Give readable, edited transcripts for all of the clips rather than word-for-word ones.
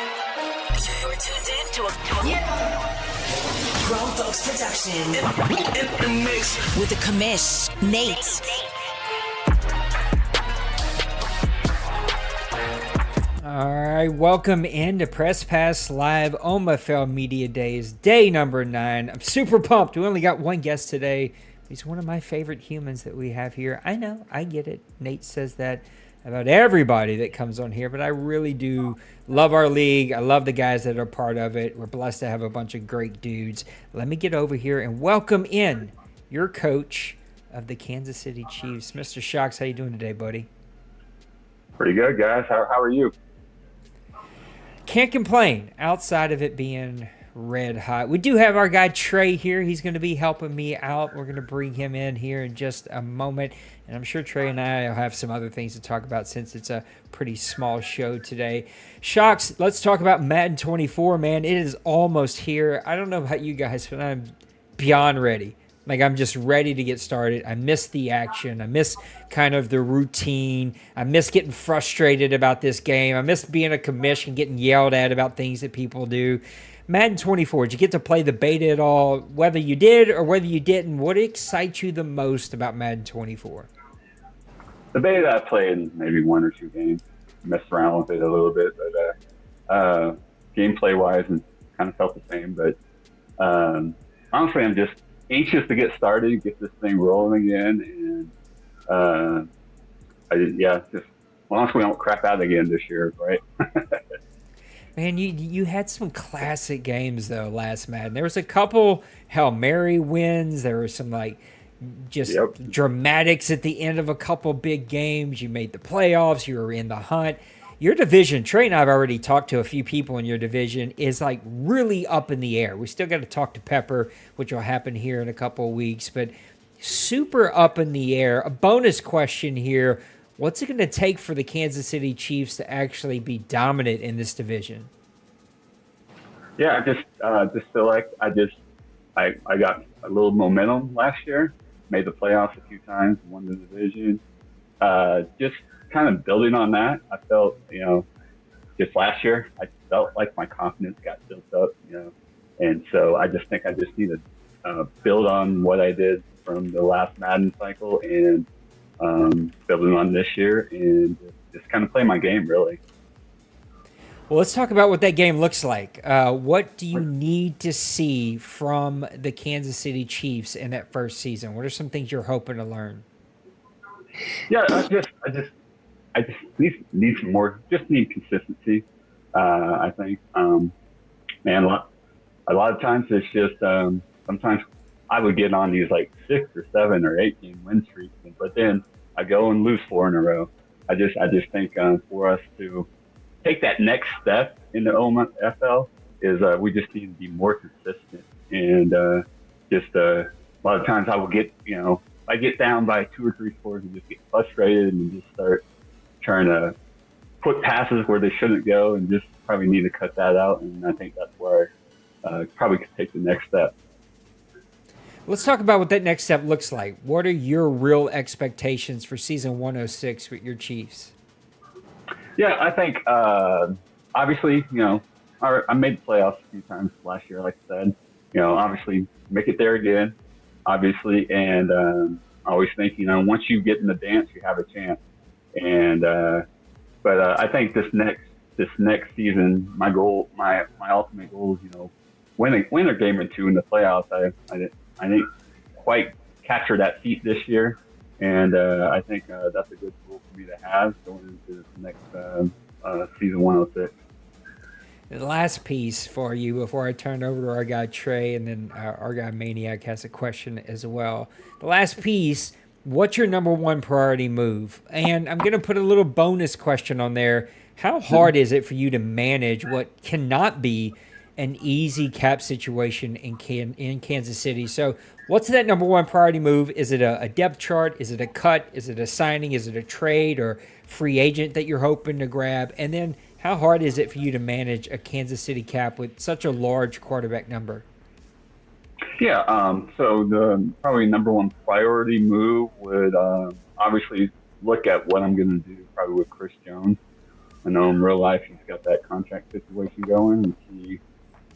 You're tuned in to Grown Folks Production. In the mix with the commish, Nate. All right, welcome into Press Pass Live OMFL Media Days, day number 9. I'm super pumped. We only got one guest today. He's one of my favorite humans that we have here. I know, I get it. Nate says that about everybody that comes on here, but I really do love our league. I love the guys that are part of it. We're blessed to have a bunch of great dudes. Let me get over here and welcome in your coach of the Kansas City Chiefs, Mr. Shox. How you doing today, buddy? Pretty good, guys. How are you? Can't complain outside of it being red hot. We do have our guy Trey here. He's going to be helping me out. We're going to bring him in here in just a moment. And I'm sure Trey and I will have some other things to talk about since it's a pretty small show today. Shox, let's talk about Madden 24, man. It is almost here. I don't know about you guys, but I'm beyond ready. Like, I'm just ready to get started. I miss the action. I miss kind of the routine. I miss getting frustrated about this game. I miss being a commish and getting yelled at about things that people do. Madden 24, did you get to play the beta at all? Whether you did or whether you didn't, what excites you the most about Madden 24? The beta, I played maybe one or two games. Messed around with it a little bit, but gameplay-wise, and kind of felt the same. But honestly, I'm just anxious to get started, get this thing rolling again, and just honestly, we don't crap out again this year, right? Man, you had some classic games though last Madden. There was a couple Hail Mary wins. There were some dramatics at the end of a couple big games. You made the playoffs. You were in the hunt. Your division, Trey and I have already talked to a few people in your division, is like really up in the air. We still got to talk to Pepper, which will happen here in a couple of weeks, but super up in the air. A bonus question here. What's it going to take for the Kansas City Chiefs to actually be dominant in this division? Yeah, I just feel like I got a little momentum last year, made the playoffs a few times, won the division. Just kind of building on that, I felt, just last year, I felt like my confidence got built up, and so I just think I just need to build on what I did from the last Madden cycle and building on this year and just kind of play my game, really. Well, let's talk about what that game looks like. What do you need to see from the Kansas City Chiefs in that first season? What are some things you're hoping to learn? Yeah, I just need some more. Just need consistency. I think, man, a lot of times it's just sometimes I would get on these like 6 or 7 or 8 game win streaks, but then I go and lose 4 in a row. I just think for us to take that next step in the OMFL is we just need to be more consistent. And just a lot of times I will get, I get down by 2 or 3 scores and just get frustrated and just start trying to put passes where they shouldn't go, and just probably need to cut that out. And I think that's where I probably could take the next step. Let's talk about what that next step looks like. What are your real expectations for season 106 with your Chiefs? Yeah, I think obviously, I made the playoffs a few times last year, like I said. Obviously make it there again, obviously, and I always think, once you get in the dance, you have a chance. And but I think this next season, my ultimate goal is, win a game or two in the playoffs. I didn't quite capture that feat this year, and I think that's a good goal for me to have going into this next season 106. The last piece for you before I turn over to our guy Trey, and then our guy Maniac has a question as well. The last piece, what's your number one priority move? And I'm going to put a little bonus question on there. How hard is it for you to manage what cannot be an easy cap situation in Kansas City? So what's that number one priority move? Is it a depth chart? Is it a cut? Is it a signing? Is it a trade or free agent that you're hoping to grab? And then how hard is it for you to manage a Kansas City cap with such a large quarterback number? Yeah, so the probably number one priority move would obviously look at what I'm going to do probably with Chris Jones. I know in real life he's got that contract situation going, and see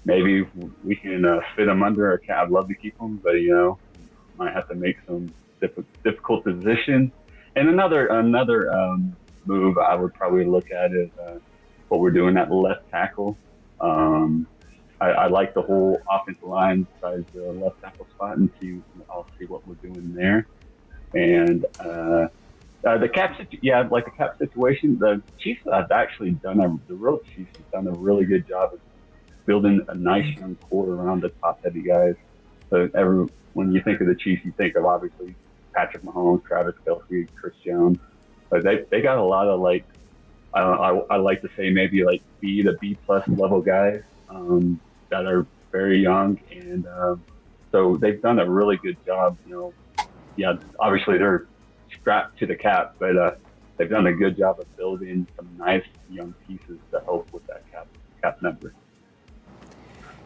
maybe we can fit him under a cap. I'd love to keep him, but might have to make some difficult decisions. And another move I would probably look at is what we're doing at left tackle. I like the whole offensive line besides the left tackle spot, and I'll see what we're doing there. And the cap situation. The Chiefs have actually the Chiefs have done a really good job of building a nice young core around the top heavy guys. So when you think of the Chiefs, you think of obviously Patrick Mahomes, Travis Kelce, Chris Jones. But they got a lot of I like to say maybe like B to B plus level guys that are very young, and so they've done a really good job. Yeah, obviously they're strapped to the cap, but they've done a good job of building some nice young pieces to help with that cap number.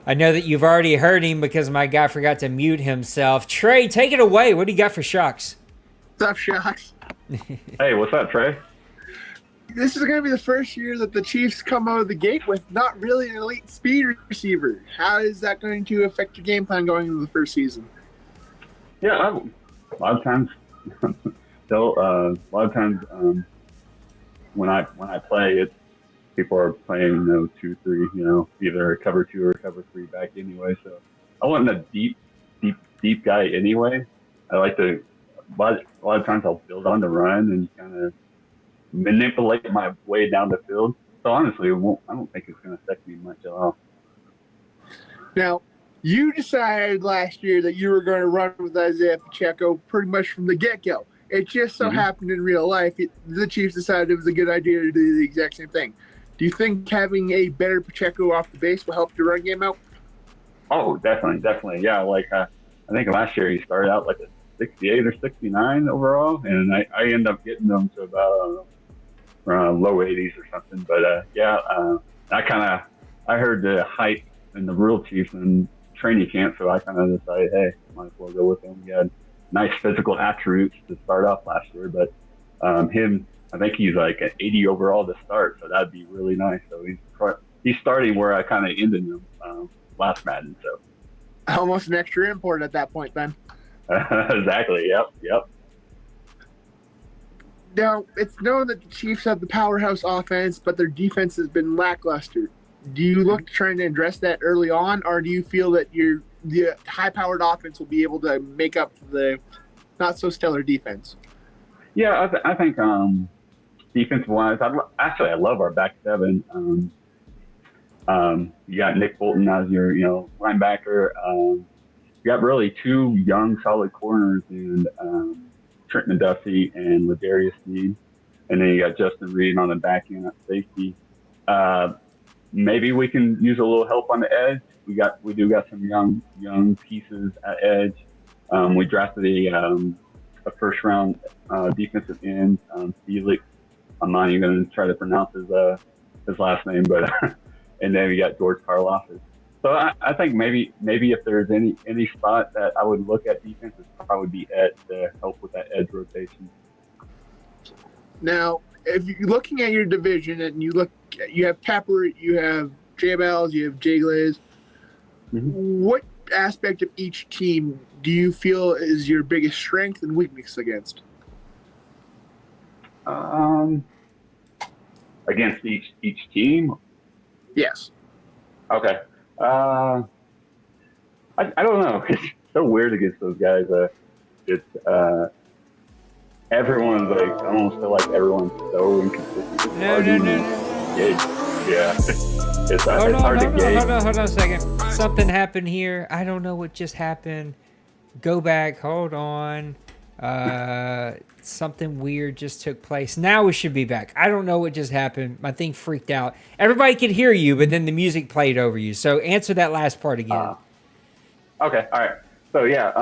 I know that you've already heard him because my guy forgot to mute himself. Trey, take it away. What do you got for Shox? What's up, Shox? Hey, what's up, Trey? This is going to be the first year that the Chiefs come out of the gate with not really an elite speed receiver. How is that going to affect your game plan going into the first season? Yeah, a lot of times, when I play, people are playing 2-3, either cover 2 or cover 3 back anyway. So I wasn't a deep guy anyway. I like to a lot of times I'll build on the run and kind of manipulate my way down the field. So honestly, I don't think it's going to affect me much at all. Now, you decided last year that you were going to run with Isaiah Pacheco pretty much from the get-go. It just so happened in real life, the Chiefs decided it was a good idea to do the exact same thing. Do you think having a better Pacheco off the base will help your run game out? Oh, definitely. Yeah, I think last year he started out like a 68 or 69 overall, and I ended up getting them to about low 80s or something. But I heard the hype in the real Chiefs in training camp, so I kind of decided, hey, might as well go with him. He had nice physical attributes to start off last year, but him, I think he's like an 80 overall to start, so that'd be really nice. So he's starting where I kind of ended him last Madden. So almost an extra import at that point, then. Exactly. Yep. Now, it's known that the Chiefs have the powerhouse offense, but their defense has been lackluster. Do you look to trying to address that early on, or do you feel that the high-powered offense will be able to make up for the not-so-stellar defense? Yeah, I think defensive-wise, I love our back seven. You got Nick Bolton as your linebacker. You got really 2 young, solid corners in Trent McDuffie and Ladarius Sneed, and then you got Justin Reed on the back end at safety. Maybe we can use a little help on the edge. We do got some young pieces at edge. We drafted a first round defensive end, Felix. I'm not even going to try to pronounce his last name, but and then we got George Karlaftis. So I think maybe if there's any spot that I would look at defense, it'd probably be edge to help with that edge rotation. Now, if you're looking at your division and you have Pepper, you have J Bells, you have Jay Gliz. What aspect of each team do you feel is your biggest strength and weakness against? Against each team? Yes. Okay. I don't know. It's so weird against those guys. Everyone's I almost feel like everyone's so inconsistent. No. Yeah. It's hard to gauge. Hold on a second. Something happened here. I don't know what just happened. Go back. Hold on. Something weird just took place. Now we should be back. I don't know what just happened. My thing freaked out. Everybody could hear you, but then the music played over you. So answer that last part again. Okay. All right. So yeah,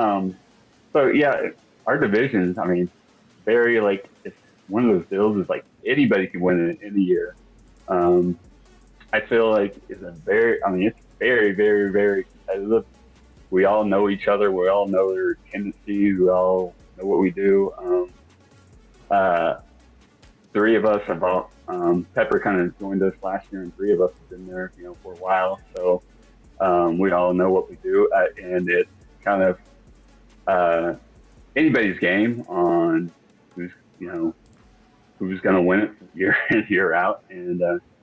our divisions, very it's one of those deals is anybody can win it in a year. I feel like it's very, very, very competitive. We all know each other. We all know their tendencies. We all know what we do. three of us have all, Pepper kind of joined us last year, and three of us have been there, for a while. So we all know what we do, and it's kind of anybody's game on who's who's going to win it year in, year out, and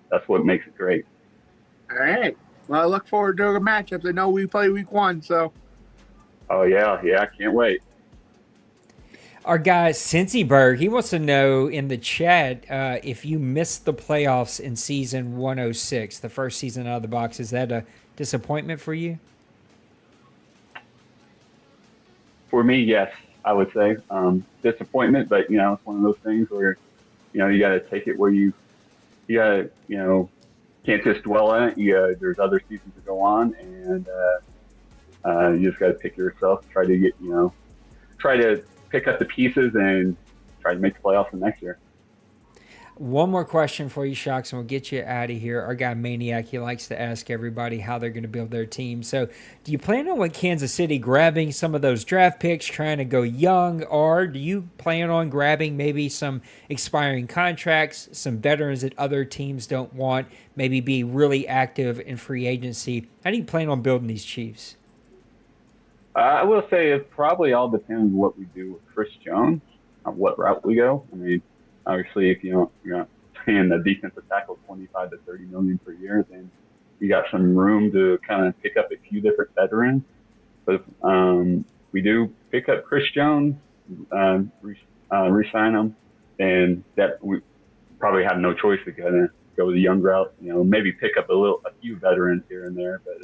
that's what makes it great. All right. Well, I look forward to the matchups. I know we play week 1, so. Oh yeah, I can't wait. Our guy Cincyberg, he wants to know in the chat if you missed the playoffs in season 106, the first season out of the box. Is that a disappointment for you? For me, yes, I would say disappointment, but it's one of those things where you got to take it where you got to can't just dwell on it. There's other seasons to go on, and you just got to pick yourself, try to pick up the pieces and try to make the playoffs the next year. One more question for you, Shox, and we'll get you out of here. Our guy Maniac, he likes to ask everybody how they're going to build their team. So do you plan on, with Kansas City, grabbing some of those draft picks, trying to go young, or do you plan on grabbing maybe some expiring contracts, some veterans that other teams don't want, maybe be really active in free agency? How do you plan on building these Chiefs? I will say it probably all depends on what we do with Chris Jones, on what route we go. I mean, obviously, if you're not paying the defensive tackle 25 to 30 million per year, then you got some room to kind of pick up a few different veterans. But if we do pick up Chris Jones, re-sign him, and that we probably have no choice to go the young route. Maybe pick up a few veterans here and there, but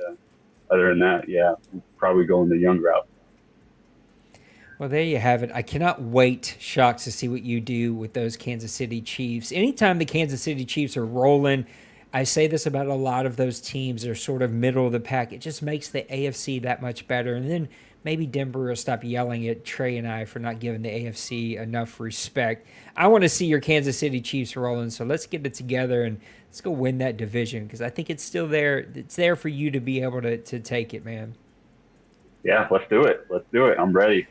other than that, yeah, we'll probably go in the young route. Well, there you have it. I cannot wait, Shox, to see what you do with those Kansas City Chiefs. Anytime the Kansas City Chiefs are rolling, I say this about a lot of those teams that are sort of middle of the pack. It just makes the AFC that much better. And then maybe Denver will stop yelling at Trey and I for not giving the AFC enough respect. I want to see your Kansas City Chiefs rolling, so let's get it together and let's go win that division, because I think it's still there. It's there for you to be able to take it, man. Yeah, let's do it. I'm ready.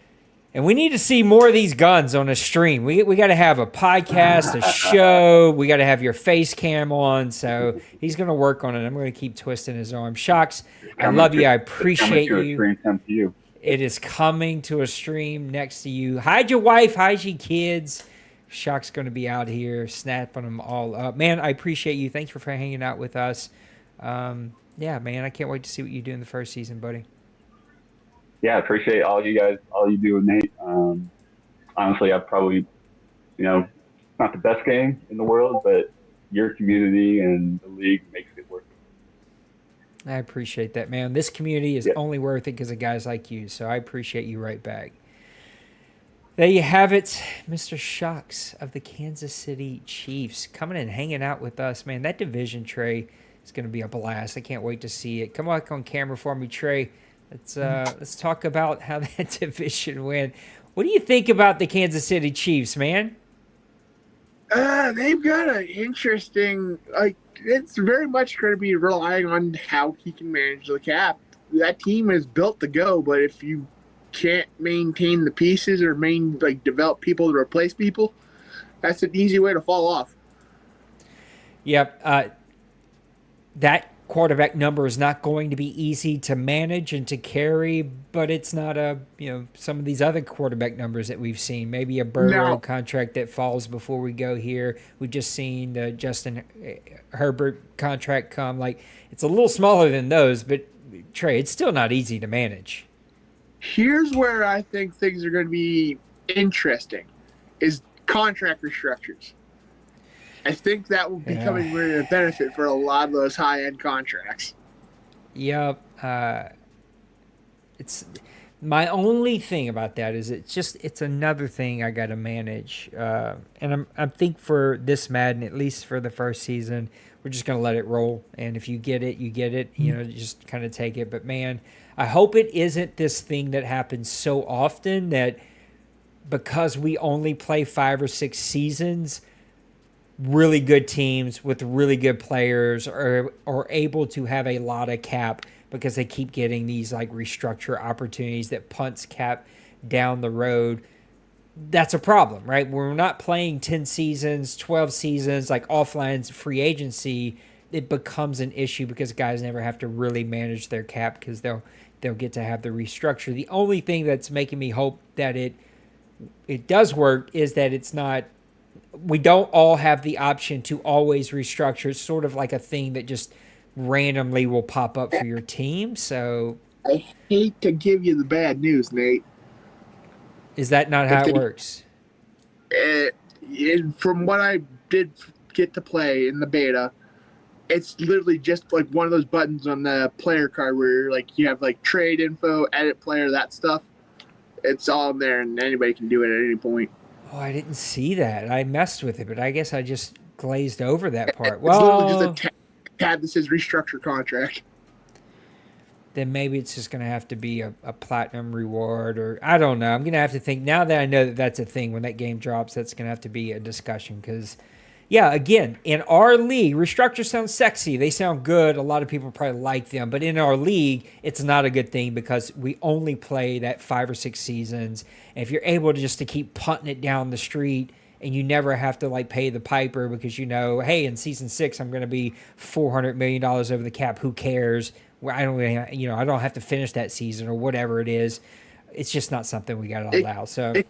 And we need to see more of these guns on a stream. We got to have a podcast, a show. We got to have your face cam on. So he's going to work on it. I'm going to keep twisting his arm. Shox, I love you. I appreciate you. It is coming to a stream next to you. Hide your wife. Hide your kids. Shock's going to be out here snapping them all up. Man, I appreciate you. Thanks for hanging out with us. Yeah, man, I can't wait to see what you do in the first season, buddy. Yeah, I appreciate all you guys, all you do with Nate. Honestly, I probably, not the best game in the world, but your community and the league makes it worth it. I appreciate that, man. This community is only worth it because of guys like you, so I appreciate you right back. There you have it, Mr. Shox of the Kansas City Chiefs coming and hanging out with us, man. That division, Trey, is going to be a blast. I can't wait to see it. Come back on camera for me, Trey. Let's talk about how that division went. What do you think about the Kansas City Chiefs, man? They've got an interesting, it's very much going to be relying on how he can manage the cap. That team is built to go, but if you can't maintain the pieces or develop people to replace people, that's an easy way to fall off. Yep. That quarterback number is not going to be easy to manage and to carry, but it's not some of these other quarterback numbers that we've seen. Maybe a Burrow contract that falls before we go here. We've just seen the Justin Herbert contract come. It's a little smaller than those, but Trey, it's still not easy to manage. Here's where I think things are going to be interesting, is contract restructures. I think that will be coming with a benefit for a lot of those high-end contracts. Yep. It's my only thing about that is it's another thing I got to manage. And I think for this Madden, at least for the first season, we're just going to let it roll. And if you get it, you get it. Just kind of take it. But, man, I hope it isn't this thing that happens so often that because we only play 5 or 6 seasons, really good teams with really good players are able to have a lot of cap because they keep getting these restructure opportunities that punts cap down the road. that's a problem, right? We're not playing 10 seasons, 12 seasons, like offline free agency. It becomes an issue because guys never have to really manage their cap because they'll get to have the restructure. The only thing that's making me hope that it does work is that it's not, we don't all have the option to always restructure. It's sort of like a thing that just randomly will pop up for your team. So I hate to give you the bad news, Nate. is that not how it works? From what I did get to play in the beta, it's literally just like one of those buttons on the player card where like you have like trade info, edit player, that stuff. It's all in there, and anybody can do it at any point. Oh, I didn't see that. I messed with it, but I guess I just glazed over that part. It's Well, literally just a tab that says restructure contract. Then maybe it's just going to have to be a platinum reward, or I don't know. I'm going to have to think, now that I know that that's a thing, when that game drops, that's going to have to be a discussion because, yeah, again, in our league, restructure sounds sexy. They sound good. A lot of people probably like them. But in our league, it's not a good thing because we only play that 5 or 6 seasons. And if you're able to just to keep punting it down the street and you never have to like pay the piper because you know, hey, in season 6, I'm going to be $400 million over the cap. Who cares? Where I don't really, I don't have to finish that season or whatever it is. It's just not something we got to allow. So it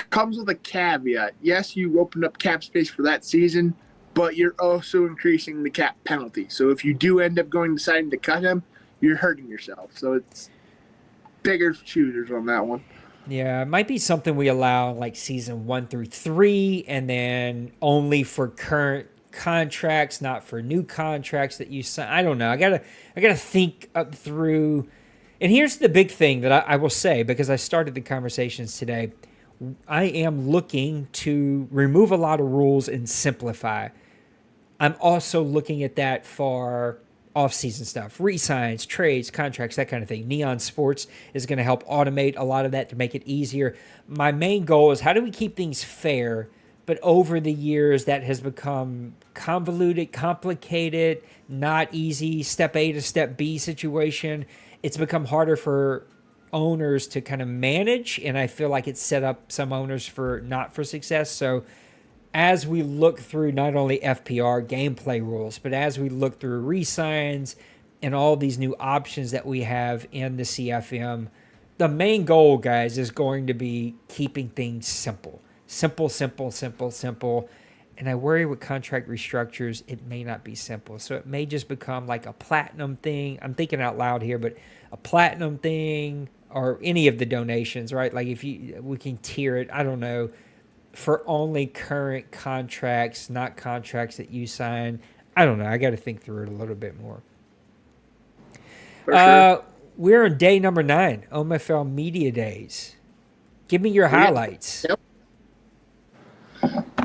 comes with a caveat. Yes, you open up cap space for that season, but you're also increasing the cap penalty. So if you do end up deciding to cut him, you're hurting yourself. So it's bigger shooters on that one. yeah, it might be something we allow like season 1 through 3, and then only for current contracts, not for new contracts that you sign. I don't know. I gotta think up through. And here's the big thing that I will say, because I started the conversations today. I am looking to remove a lot of rules and simplify. I'm also looking at that for off-season stuff, re-signs, trades, contracts, that kind of thing. Neon Sports is going to help automate a lot of that to make it easier. My main goal is how do we keep things fair, but over the years that has become convoluted, complicated, not easy, step A to step B situation. It's become harder for owners to kind of manage, and I feel like it's set up some owners for not for success. So as we look through not only FPR gameplay rules, but as we look through re-signs and all these new options that we have in the CFM, the main goal, guys, is going to be keeping things simple. Simple, simple, simple, simple. And I worry with contract restructures, it may not be simple. So it may just become like a platinum thing. I'm thinking out loud here, but a platinum thing or any of the donations, right? Like we can tier it, I don't know, for only current contracts, not contracts that you sign. I don't know. I got to think through it a little bit more. For sure. We're on day number 9, OMFL Media Days. Give me your highlights. Yep.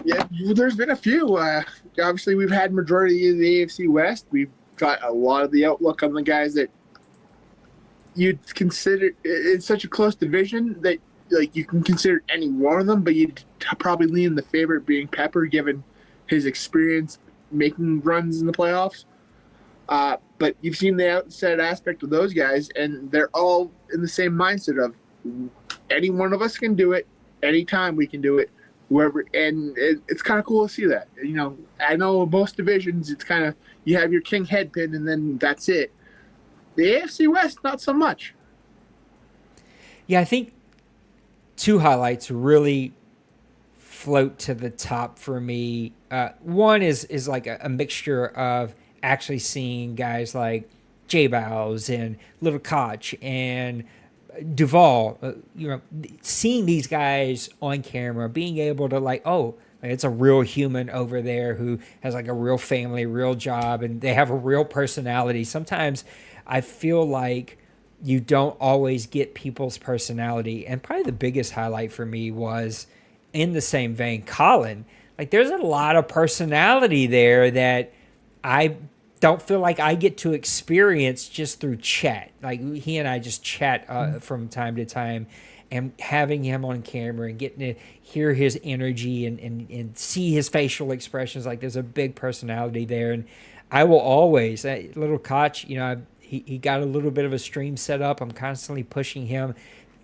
Yeah, there's been a few. Obviously, we've had majority of the AFC West. We've got a lot of the outlook on the guys that you'd consider. It's such a close division that like you can consider any one of them, but you'd probably lean the favorite being Pepper, given his experience making runs in the playoffs. But you've seen the outside aspect of those guys, and they're all in the same mindset of any one of us can do it, anytime we can do it. Whoever, and it's kind of cool to see that. You know, I know most divisions, it's kind of you have your king headpin and then that's it. The AFC West, not so much. Yeah, I think 2 highlights really float to the top for me. One is like a mixture of actually seeing guys like J Bows and Little Koch and Duvall, seeing these guys on camera, being able to like it's a real human over there who has like a real family, real job, and they have a real personality. Sometimes I feel like you don't always get people's personality. And probably the biggest highlight for me was in the same vein, Colin. Like there's a lot of personality there that I don't feel like I get to experience just through chat. Like he and I just chat from time to time, and having him on camera and getting to hear his energy and see his facial expressions, like there's a big personality there. And I will always, Little Koch, he got a little bit of a stream set up. I'm constantly pushing him.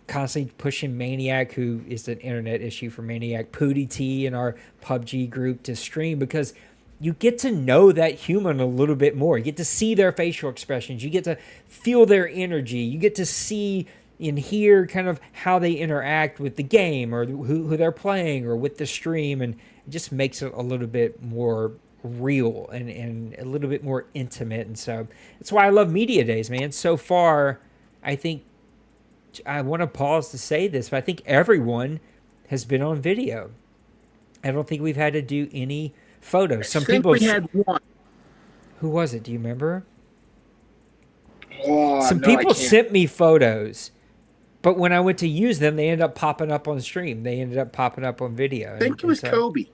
constantly pushing Maniac, who is an internet issue for Maniac, Pootie T in our PUBG group to stream, because you get to know that human a little bit more. You get to see their facial expressions. You get to feel their energy. You get to see and hear kind of how they interact with the game or who they're playing or with the stream. And it just makes it a little bit more real and a little bit more intimate. And so that's why I love media days, man. So far, I think I want to pause to say this, but I think everyone has been on video. I don't think we've had to do any photos. Some people. We had one. Who was it? Do you remember? Some people sent me photos, but when I went to use them, they ended up popping up on stream. They ended up popping up on video. I think it was Kobe.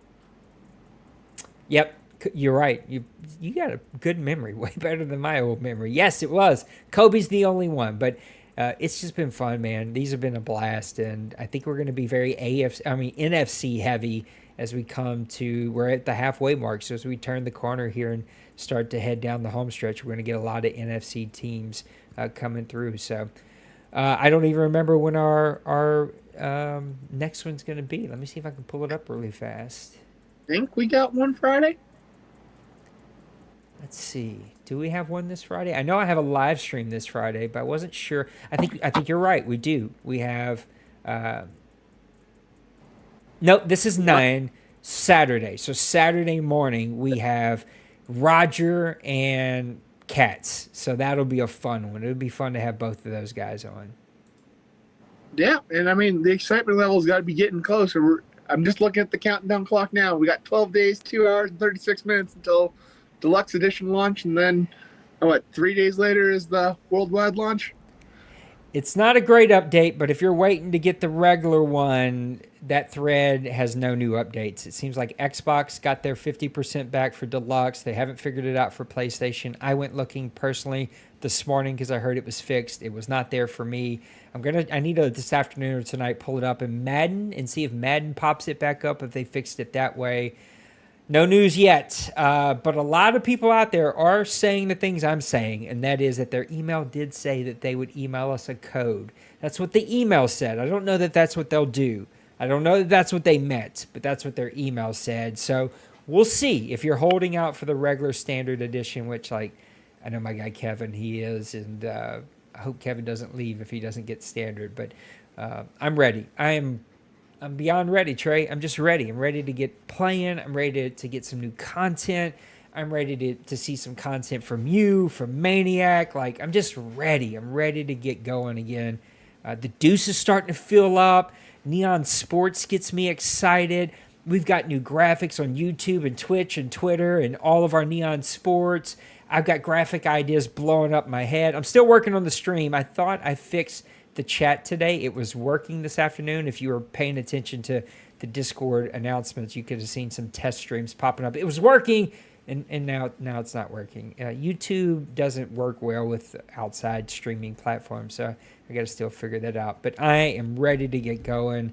Yep, you're right. You got a good memory, way better than my old memory. Yes, it was. Kobe's the only one, but it's just been fun, man. These have been a blast, and I think we're going to be very NFC heavy as we we're at the halfway mark. So as we turn the corner here and start to head down the home stretch, we're going to get a lot of NFC teams coming through. So I don't even remember when our next one's going to be. Let me see if I can pull it up really fast. I think we got one Friday. Let's see. Do we have one this Friday? I know I have a live stream this Friday, but I wasn't sure. I think you're right. We do. We have. No, this is 9 Saturday. So Saturday morning we have Roger and Katz. So that'll be a fun one. It'll be fun to have both of those guys on. Yeah, and I mean the excitement level's got to be getting closer. I'm just looking at the countdown clock now. We got 12 days, 2 hours, and 36 minutes until Deluxe Edition launch, and then 3 days later is the worldwide launch. It's not a great update, but if you're waiting to get the regular one, that thread has no new updates. It seems like Xbox got their 50% back for Deluxe. They haven't figured it out for PlayStation. I went looking personally this morning because I heard it was fixed. It was not there for me. I need to this afternoon or tonight pull it up in Madden and see if Madden pops it back up, if they fixed it that way. No news yet, but a lot of people out there are saying the things I'm saying, and that is that their email did say that they would email us a code. That's what the email said. I don't know that that's what they'll do. I don't know that that's what they meant, but that's what their email said. So we'll see if you're holding out for the regular standard edition, which, like, I know my guy Kevin, he is, and I hope Kevin doesn't leave if he doesn't get standard, but I'm ready. I'm beyond ready, Trey. I'm just ready. I'm ready to get playing. I'm ready to get some new content. I'm ready to see some content from you, from Maniac. Like, I'm just ready. I'm ready to get going again. The Deuce is starting to fill up. Neon Sports gets me excited. We've got new graphics on YouTube and Twitch and Twitter and all of our Neon Sports. I've got graphic ideas blowing up my head. I'm still working on the stream. I thought I fixed the chat today. It was working this afternoon. If you were paying attention to the Discord announcements, you could have seen some test streams popping up. It was working, and now it's not working. YouTube doesn't work well with outside streaming platforms, so I got to still figure that out. But I am ready to get going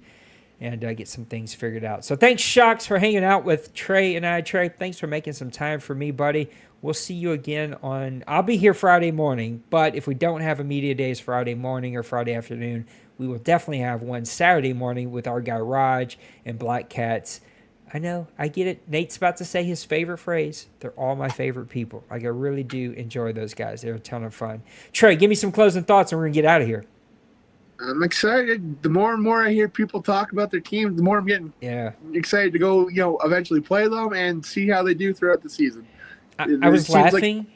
and get some things figured out. So thanks, Shox, for hanging out with Trey and I. Trey, thanks for making some time for me, buddy. We'll see you again I'll be here Friday morning, but if we don't have a media days Friday morning or Friday afternoon, we will definitely have one Saturday morning with our guy Raj and Black Cats. I know, I get it. Nate's about to say his favorite phrase. They're all my favorite people. Like, I really do enjoy those guys. They're a ton of fun. Trey, give me some closing thoughts and we're going to get out of here. I'm excited. The more and more I hear people talk about their teams, the more I'm getting excited to go, eventually play them and see how they do throughout the season. I was laughing.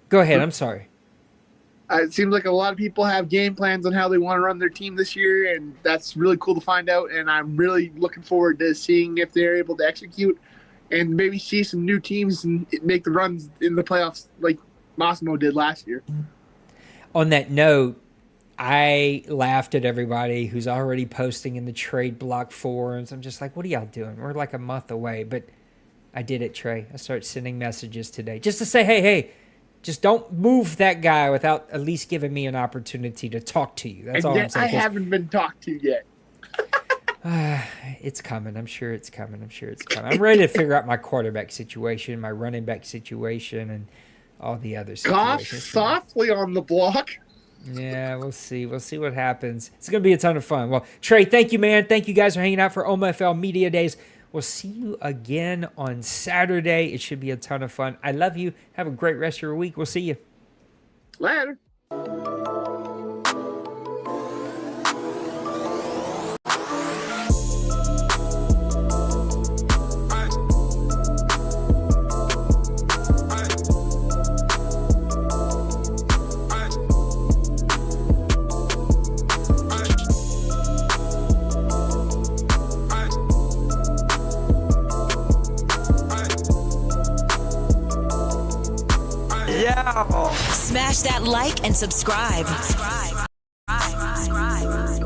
Go ahead. I'm sorry. It seems like a lot of people have game plans on how they want to run their team this year, and that's really cool to find out. And I'm really looking forward to seeing if they're able to execute and maybe see some new teams and make the runs in the playoffs like Massimo did last year. On that note, I laughed at everybody who's already posting in the trade block forums. I'm just like, what are y'all doing? We're like a month away, but I did it, Trey. I started sending messages today just to say, hey, just don't move that guy without at least giving me an opportunity to talk to you. That's all I'm saying. I haven't been talked to yet. It's coming. I'm sure it's coming. I'm ready to figure out my quarterback situation, my running back situation, and all the other situations. Cough softly on the block. Yeah, we'll see. We'll see what happens. It's going to be a ton of fun. Well, Trey, thank you, man. Thank you guys for hanging out for OMFL Media Days. We'll see you again on Saturday. It should be a ton of fun. I love you. Have a great rest of your week. We'll see you. Later. Smash that like and subscribe.